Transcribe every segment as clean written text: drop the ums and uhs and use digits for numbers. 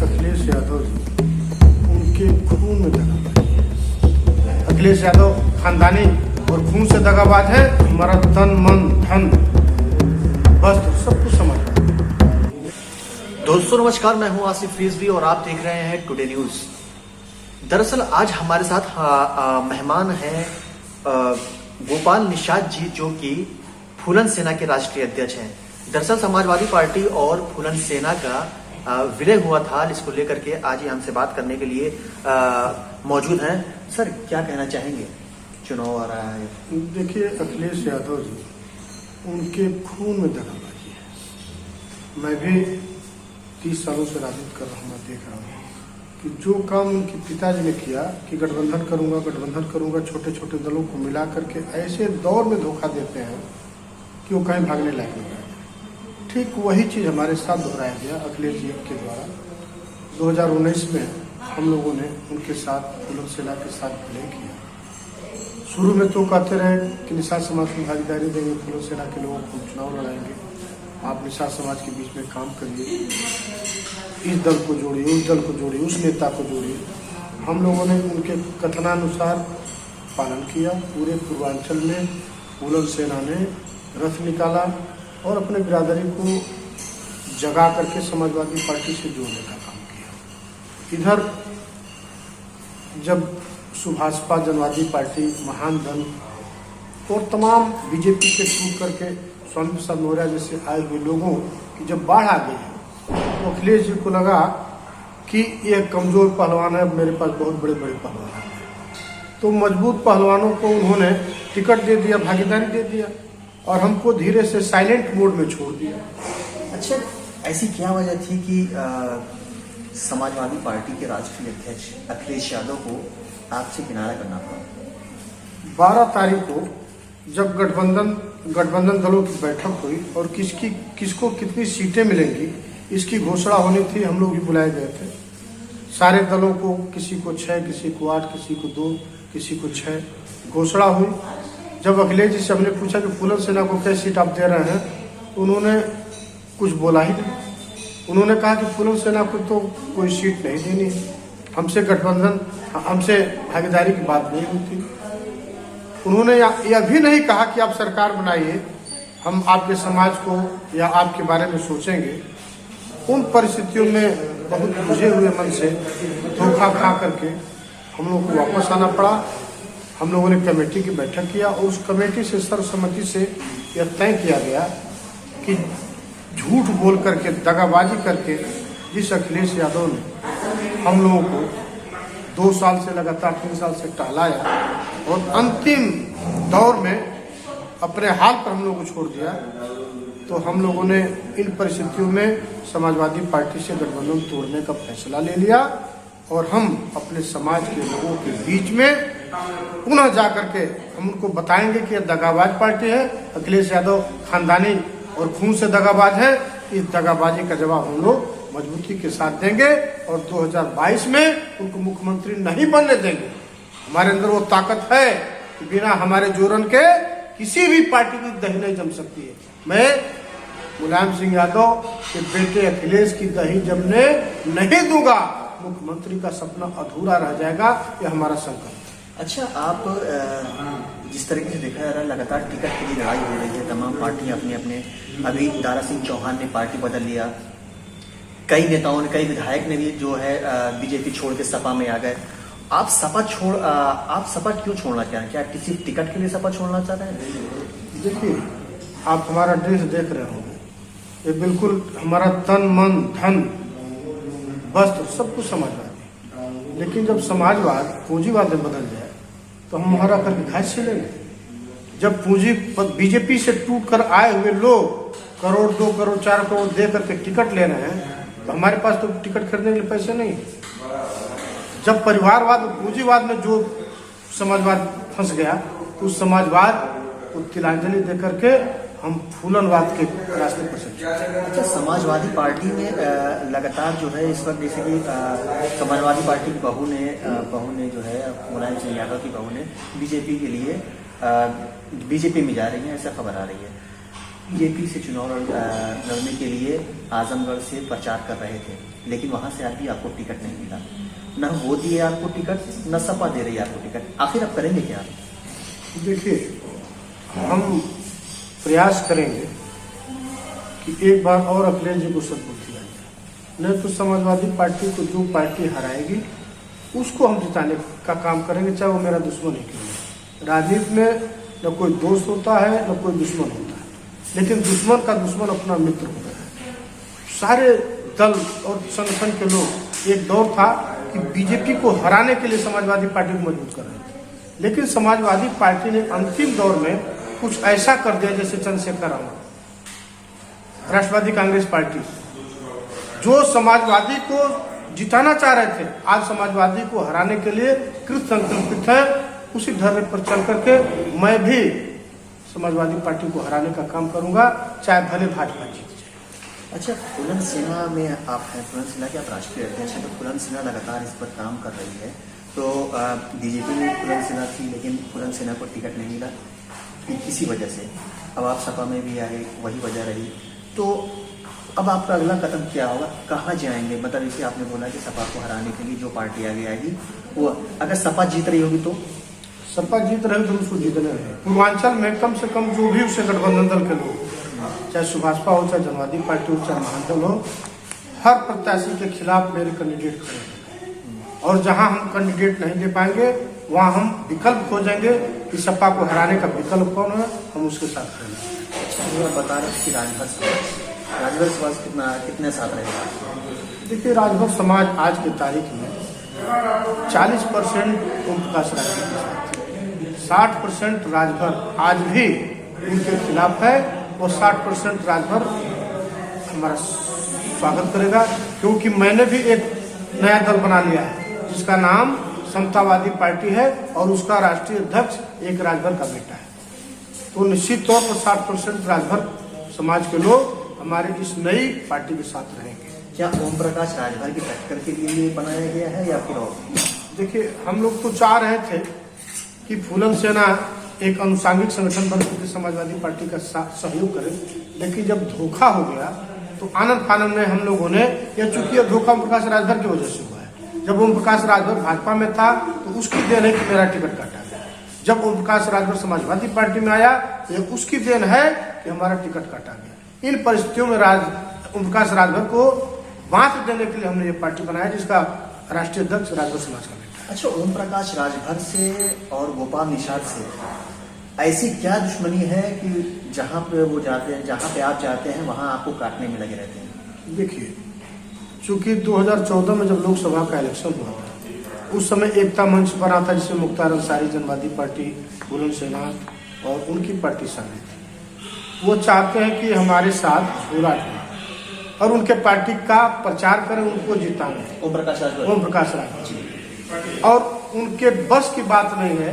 अखिलेश यादव जी, उनके खून में दगाबाजी है। अखिलेश यादव खानदानी और खून से दगाबाज है। हमारा तन मन धन वस्त्र सब कुछ समझ। दोस्तों नमस्कार, मैं हूं आसिफ रिजवी और आप देख रहे हैं टुडे न्यूज। दरअसल आज हमारे साथ मेहमान हैं गोपाल निषाद जी, जो कि फूलन सेना के राष्ट्रीय अध्यक्ष हैं। दरअसल समाजवादी पार्टी और फूलन सेना का विलय हुआ था, इसको लेकर के आज ही हमसे बात करने के लिए मौजूद हैं। सर, क्या कहना चाहेंगे? चुनाव आ रहा है। देखिए, अखिलेश यादव जी, उनके खून में दगाबाजी है। मैं भी 30 सालों से राजनीति कर रहा हूँ, मैं देख रहा हूँ कि जो काम उनके पिताजी ने किया कि गठबंधन करूंगा, छोटे छोटे दलों को मिला करके ऐसे दौर में धोखा देते हैं कि वो कहीं भागने लायक नहीं है। ठीक वही चीज़ हमारे साथ दोहराया गया अखिलेश जी के द्वारा। 2019 में हम लोगों ने उनके साथ फूलन सेना के साथ विलय किया। शुरू में तो कहते रहे कि निषाद समाज की भागीदारी देंगे, फूलन सेना के लोगों को चुनाव लड़ाएंगे, आप निषाद समाज के बीच में काम करिए, इस दल को जोड़िए, उस दल को जोड़िए, उस नेता को जोड़िए। हम लोगों ने उनके कथनानुसार पालन किया। पूरे पूर्वांचल में फूलन सेना ने रथ निकाला और अपने बिरादरी को जगा करके समाजवादी पार्टी से जोड़ने का काम किया। इधर जब सुभाषपा जनवादी पार्टी, महान दल और तमाम बीजेपी के टूट करके स्वामी प्रसाद मौर्य जैसे आए हुए लोगों की जब बाढ़ आ गई है, तो अखिलेश जी को लगा कि ये कमजोर पहलवान है, मेरे पास बहुत बड़े बड़े पहलवान हैं। तो मजबूत पहलवानों को उन्होंने टिकट दे दिया, भागीदारी दे दिया और हमको धीरे से साइलेंट मोड में छोड़ दिया। अच्छा, ऐसी क्या वजह थी कि समाजवादी पार्टी के राष्ट्रीय अध्यक्ष अखिलेश यादव को आपसे किनारा करना पड़ा? 12 तारीख को जब गठबंधन दलों की बैठक हुई और किसको कितनी सीटें मिलेंगी इसकी घोषणा होनी थी, हम लोग भी बुलाए गए थे। सारे दलों को, किसी को 6, किसी को 8, किसी को 2, किसी को 6 घोषणा हुई। जब अखिलेश जी से हमने पूछा कि फूलन सेना को क्या सीट आप दे रहे हैं, तो उन्होंने कुछ बोला ही नहीं। उन्होंने कहा कि फूलन सेना को तो कोई सीट नहीं देनी है, हमसे भागीदारी की बात नहीं होती। उन्होंने यह भी नहीं कहा कि आप सरकार बनाइए, हम आपके समाज को या आपके बारे में सोचेंगे। उन परिस्थितियों में बहुत बुझे हुए मन से धोखा खा करके हम लोगों को वापस आना पड़ा। हम लोगों ने कमेटी की बैठक किया और उस कमेटी से सर्वसम्मति से यह तय किया गया कि झूठ बोल करके, दगाबाजी करके जिस अखिलेश यादव ने हम लोगों को 2 साल से लगातार 3 साल से टहलाया और अंतिम दौर में अपने हाल पर हम लोगों को छोड़ दिया, तो हम लोगों ने इन परिस्थितियों में समाजवादी पार्टी से गठबंधन तोड़ने का फैसला ले लिया और हम अपने समाज के लोगों के बीच में पुनः जा करके हम उनको बताएंगे कि यह दगाबाज पार्टी है, अखिलेश यादव खानदानी और खून से दगाबाज है। इस दगाबाजी का जवाब हम लोग मजबूती के साथ देंगे और 2022 में उनको मुख्यमंत्री नहीं बनने देंगे। हमारे अंदर वो ताकत है कि बिना हमारे जोरन के किसी भी पार्टी की दही नहीं जम सकती है। मैं मुलायम सिंह यादव के बेटे अखिलेश की दही जमने नहीं दूंगा। मुख्यमंत्री का सपना अधूरा रह जाएगा, ये हमारा संकल्प। अच्छा, आप जिस तरीके से देखा जा रहा है, लगातार टिकट के लिए लड़ाई हो रही है, तमाम पार्टियां अपने अभी दारा सिंह चौहान ने पार्टी बदल लिया, कई नेताओं ने, कई विधायक ने भी जो है बीजेपी छोड़ के सपा में आ गए। आप सपा क्यों छोड़ना चाह रहे हैं? क्या किसी टिकट के लिए सपा छोड़ना चाह रहे हैं? देखिए, आप हमारा ड्रेस देख रहे होंगे, ये बिल्कुल हमारा तन मन धन वस्त्र सब कुछ समाजवादी। लेकिन जब समाजवाद पूंजीवाद में बदल जाए तो हम हमारा करके घास छिलेंगे। जब पूंजी बीजेपी से टूट कर आए हुए लोग करोड़, 2 करोड़, 4 करोड़ दे करके टिकट ले रहे हैं, तो हमारे पास तो टिकट खरीदने के लिए पैसे नहीं। जब परिवारवाद, पूंजीवाद में जो समाजवाद फंस गया, तो उस समाजवाद को तिलांजलि दे करके हम फूलनवाद के रास्ते पर चले। अच्छा, समाजवादी पार्टी में लगातार जो है इस वक्त, जैसे कि समाजवादी पार्टी की बहू ने जो है मुलायम सिंह यादव की बहू ने बीजेपी के लिए बीजेपी में जा रही है, ऐसा खबर आ रही है। बीजेपी से चुनाव लड़ने के लिए आजमगढ़ से प्रचार कर रहे थे, लेकिन वहां से अभी आपको टिकट नहीं मिला। न वो दिए आपको टिकट, न सपा दे रही है आपको टिकट। आखिर आप करेंगे क्या? देखिए, हम प्रयास करेंगे कि एक बार और अखिलेश जी को सदबुद्धि आ जाए। नहीं तो समाजवादी पार्टी को जो पार्टी हराएगी उसको हम जिताने का काम करेंगे, चाहे वो मेरा दुश्मन ही क्यों हो। राजनीति में न कोई दोस्त होता है न कोई दुश्मन होता है, लेकिन दुश्मन का दुश्मन अपना मित्र होता है। सारे दल और संगठन के लोग, एक दौर था कि बीजेपी को हराने के लिए समाजवादी पार्टी को मजबूत कर रहे थे, लेकिन समाजवादी पार्टी ने अंतिम दौर में कुछ ऐसा कर दिया, जैसे चंद्रशेखर रावण, राष्ट्रवादी कांग्रेस पार्टी जो समाजवादी को जिताना चाह रहे थे, आज समाजवादी को हराने के लिए कृत संकल्पित है। उसी धरने पर चल करके मैं भी समाजवादी पार्टी को हराने का काम करूंगा, चाहे भले भाजपा जीत जाए। अच्छा, फूलन सेना में आप हैं, फूलन सेना के आप राष्ट्रीय अध्यक्ष हैं, तो फूलन सेना लगातार इस पर काम कर रही है। तो बीजेपी में फूलन सेना थी, लेकिन फूलन सेना को टिकट नहीं मिला किसी वजह से। अब आप सपा में भी आए, वही वजह रही। तो अब आपका अगला कदम क्या होगा, कहाँ जाएंगे? मतलब जैसे आपने बोला कि सपा को हराने के लिए जो पार्टी आगे आएगी, वो अगर सपा जीत रही होगी तो सपा जीत रहे तो उसको जीतने रहे। पूर्वांचल में कम से कम जो भी उससे गठबंधन दल के लोग, चाहे सुभाषपा हो, चाहे जनवादी पार्टी हो, चाहे महादल हो, हर प्रत्याशी के खिलाफ मेरे कैंडिडेट खड़े हैं। और जहां हम कैंडिडेट नहीं दे पाएंगे वहां हम विकल्प खोजेंगे कि सपा को हराने का विकल्प कौन है, हम उसके साथ खड़े हैं। बता रहे कि राजभर समाज कितने साथ रहेगा? देखिए, राजभर समाज आज की तारीख में 40% ओम प्रकाश राजभर के साथ, 60% राजभर आज भी उनके खिलाफ है, और 60% राजभर हमारा स्वागत करेगा, क्योंकि मैंने भी एक नया दल बना लिया है जिसका नाम समतावादी पार्टी है, और उसका राष्ट्रीय अध्यक्ष एक राजभर का बेटा है। तो निश्चित तौर पर 60% राजभर समाज के लोग हमारे इस नई पार्टी के साथ रहेंगे। क्या ओम प्रकाश राजभर की टक्कर के लिए बनाया गया है या फिर और? देखिए, हम लोग तो चाह रहे थे कि फूलन सेना एक अनुसांगिक संगठन बन के समाजवादी पार्टी का सहयोग करे, लेकिन जब धोखा हो गया तो आनंद फानंद में हम लोगों ने, या चूंकि यह धोखा ओम प्रकाश राजभर की वजह से हुआ है। जब ओम प्रकाश राजभर भाजपा में था तो उसकी देन है कि मेरा टिकट काटा गया। जब ओम प्रकाश राजभर समाजवादी पार्टी में आया तो यह उसकी देन है कि हमारा टिकट काटा गया। इन परिस्थितियों में ओम प्रकाश राजभर को बांट देने के लिए हमने ये पार्टी बनाया, जिसका राष्ट्रीय अध्यक्ष राजभर समाज का बेटा है। अच्छा, ओम प्रकाश राजभर से और गोपाल निषाद से ऐसी क्या दुश्मनी है कि जहां पे वो जाते हैं, जहां पे आप जाते हैं, वहां आपको काटने में लगे रहते हैं? देखिए, चूंकि 2014 में जब लोकसभा का इलेक्शन हुआ था, उस समय एकता मंच बना था, जिसमें मुख्तार अंसारी, जनवादी पार्टी, फूलन सेना और उनकी पार्टी शामिल थी। वो चाहते हैं कि हमारे साथ झोला ढालें और उनके पार्टी का प्रचार करें, उनको जिताएं। ओम प्रकाश राजभर और उनके बस की बात नहीं है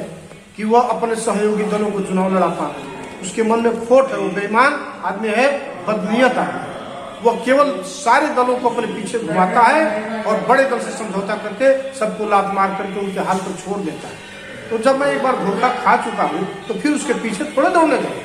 कि वह अपने सहयोगी दलों को चुनाव लड़ा पाए। उसके मन में खोट है, वो बेईमान आदमी है, बदनीयत आदमी। वह केवल सारे दलों को अपने पीछे घुमाता है और बड़े दल से समझौता करके सबको लात मार करके उनके हाल पर छोड़ देता है। तो जब मैं एक बार धोखा खा चुका हूँ तो फिर उसके पीछे थोड़े दौड़ने जाऊँ।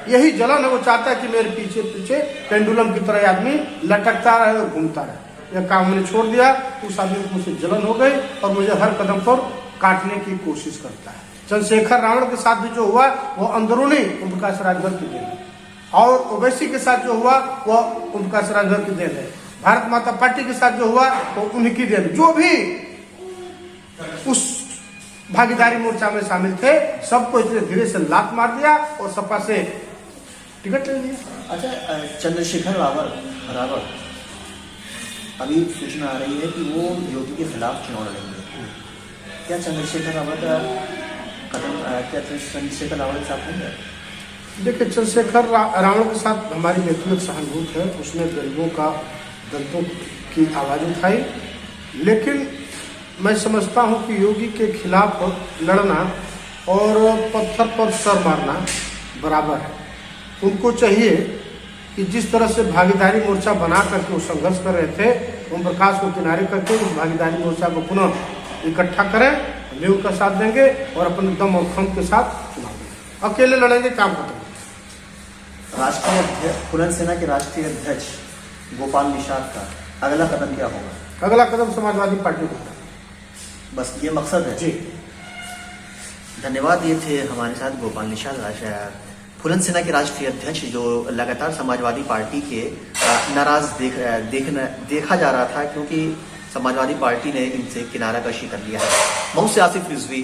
यही जलन है, वो चाहता है कि मेरे पीछे पीछे पेंडुलम की तरह आदमी लटकता रहे और घूमता रहे। यह काम मैंने छोड़ दिया, उस आदमी को मुझसे जलन हो गई और मुझे हर कदम पर काटने की कोशिश करता है। चंद्रशेखर रावण के साथ भी जो हुआ वो अंदरूनी ओम प्रकाश राजभर की देन है, और ओवैसी के साथ जो हुआ वह ओम प्रकाश राजभर की देन है। भारत माता पार्टी के साथ जो हुआ वो उन्हीं की देन। जो भी उस भागीदारी मोर्चा में शामिल थे सबको इतने धीरे से लात मार दिया और सपा से टिकट ले लिया। अच्छा, चंद्रशेखर रावण अभी सूचना आ रही है कि वो योगी के खिलाफ चुनाव लड़ेंगे। क्या चंद्रशेखर रावण का कदम, क्या चंद्रशेखर रावण के साथ होंगे? देखिए, चंद्रशेखर रावण के साथ हमारी व्यक्तिगत सहानुभूति है। उसने गरीबों का, दलितों की आवाज उठाई, लेकिन मैं समझता हूं कि योगी के खिलाफ लड़ना और पत्थर पर सर मारना बराबर है। उनको चाहिए कि जिस तरह से भागीदारी मोर्चा बना करके वो संघर्ष कर रहे थे, ओम प्रकाश को किनारे करके उस भागीदारी मोर्चा को पुनः इकट्ठा करें, हम भी उनका साथ देंगे और अपने दम और खम के साथ चुनाव देंगे। अकेले लड़ेंगे, काम खत्म। फुलन सेना के राष्ट्रीय अध्यक्ष गोपाल निषाद का अगला कदम क्या होगा? अगला कदम समाजवादी पार्टी को उठाना। बस ये मकसद है जी। धन्यवाद। ये थे हमारे साथ गोपाल निषाद, फुलन सेना के राष्ट्रीय अध्यक्ष, जो लगातार समाजवादी पार्टी के नाराज देखा जा रहा था, क्योंकि समाजवादी पार्टी ने इनसे किनारा कशी कर लिया है। मऊ से आसिफ रिजवी,